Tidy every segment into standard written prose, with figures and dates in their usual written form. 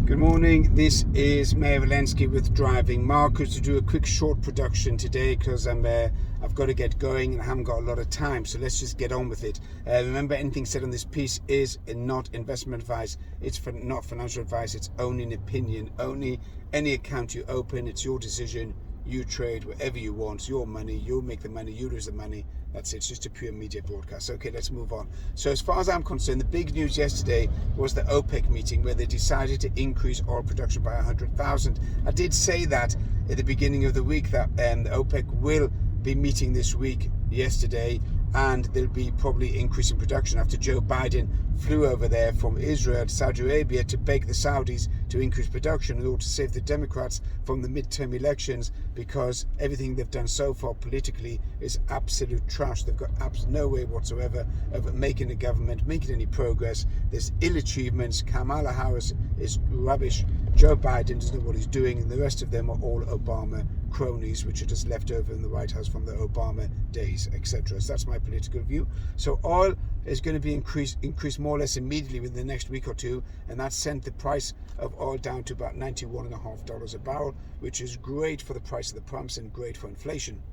Good morning, this is Mayor Walensky with Driving Markets to do a quick short production today because I've got to get going and I haven't got a lot of time, so let's just get on with it. Remember, anything said on this piece is not investment advice, it's not financial advice, it's only an opinion. Only any account you open, it's your decision, you trade wherever you want, it's your money, you'll make the money, you lose the money. That's it. It's just a pure media broadcast. Okay, let's move on. So as far as I'm concerned, the big news yesterday was the OPEC meeting where they decided to increase oil production by 100,000. I did say that at the beginning of the week that the OPEC will be meeting this week yesterday, and there'll be probably increasing production after Joe Biden flew over there from Israel to Saudi Arabia to beg the Saudis to increase production in order to save the Democrats from the midterm elections, because everything they've done so far politically is absolute trash. They've got no way whatsoever of making a government, making any progress. There's ill achievements. Kamala Harris is rubbish. Joe Biden doesn't know what he's doing, and the rest of them are all Obama cronies, which are just left over in the White House from the Obama days, etc. So that's my political view. So oil is going to be increased more or less immediately within the next week or two, and that sent the price of oil down to about $91.50 a barrel, which is great for the price of the pumps and great for inflation.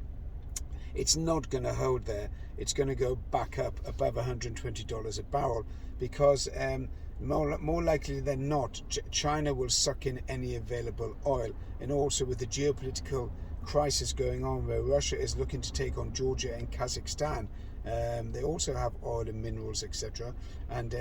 It's not going to hold there. It's going to go back up above $120 a barrel because more likely than not, China will suck in any available oil. And also with the geopolitical crisis going on where Russia is looking to take on Georgia and Kazakhstan, they also have oil and minerals, etc. And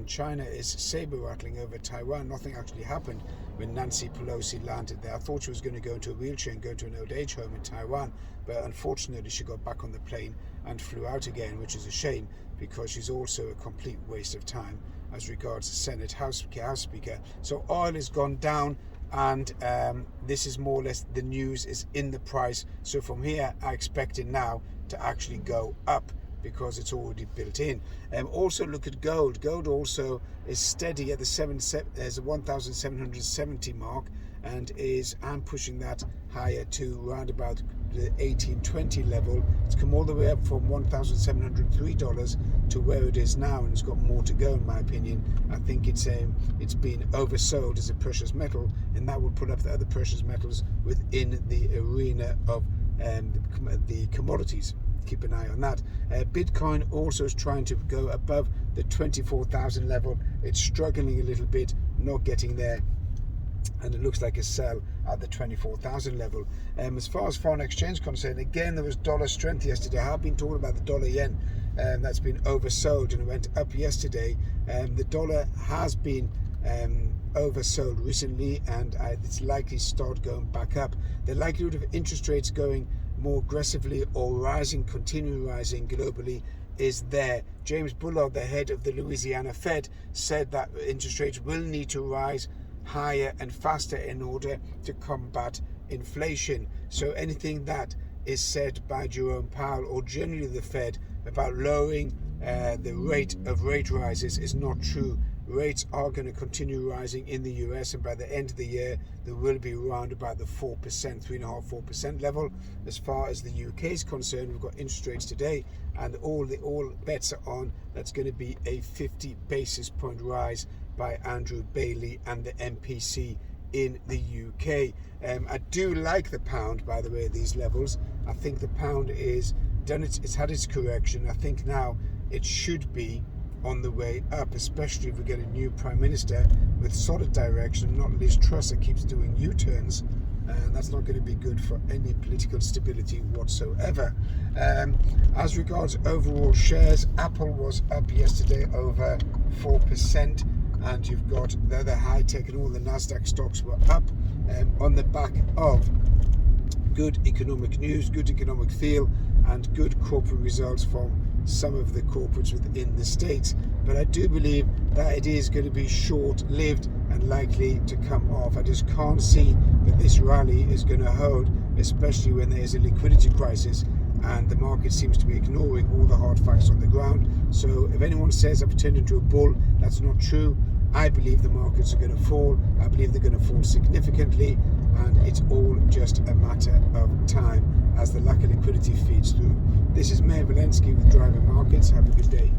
China is saber rattling over Taiwan. Nothing actually happened when Nancy Pelosi landed there. I thought she was going to go into a wheelchair and go to an old age home in Taiwan, but unfortunately she got back on the plane and flew out again, which is a shame because she's also a complete waste of time as regards the Senate House Speaker. So oil has gone down, and this is more or less the news is in the price. So from here I expect it now to actually go up because it's already built in. Also look at gold. Gold also is steady at the 1,770 mark, and I'm pushing that higher to round about the 1820 level. It's come all the way up from $1,703 to where it is now, and it's got more to go in my opinion. I think it's been oversold as a precious metal, and that will put up the other precious metals within the arena of the commodities. Keep an eye on that. Bitcoin also is trying to go above the 24,000 level. It's struggling a little bit, not getting there, and it looks like a sell at the 24,000 level. As far as foreign exchange concerned, again there was dollar strength yesterday. I have been talking about the dollar yen, that's been oversold, and it went up yesterday. The dollar has been oversold recently, and it's likely to start going back up. The likelihood of interest rates going more aggressively or rising, continuing rising globally, is there. James Bullard, the head of the Louisiana Fed, said that interest rates will need to rise higher and faster in order to combat inflation. So anything that is said by Jerome Powell or generally the Fed about lowering the rate of rate rises is not true. Rates are going to continue rising in the US, and by the end of the year there will be around about the 4%, 3.5-4% level. As far as the UK is concerned, we've got interest rates today, and all bets are on that's going to be a 50 basis point rise by Andrew Bailey and the MPC in the UK. I do like the pound, by the way, at these levels. I think the pound is done. It's had its correction. I think now it should be on the way up, especially if we get a new Prime Minister with solid direction, not Liz Truss that keeps doing U-turns, and that's not going to be good for any political stability whatsoever. As regards overall shares, Apple was up yesterday over 4%, and you've got the other high tech and all the Nasdaq stocks were up on the back of good economic news, good economic feel, and good corporate results from some of the corporates within the States. But I do believe that it is going to be short-lived and likely to come off. I just can't see that this rally is going to hold, especially when there is a liquidity crisis and the market seems to be ignoring all the hard facts on the ground. So if anyone says I've turned into a bull, that's not true. I believe the markets are going to fall. I believe they're going to fall significantly, and it's all just a matter of time as the lack of liquidity feeds through. This is Mayor Walensky with Driving Markets. Have a good day.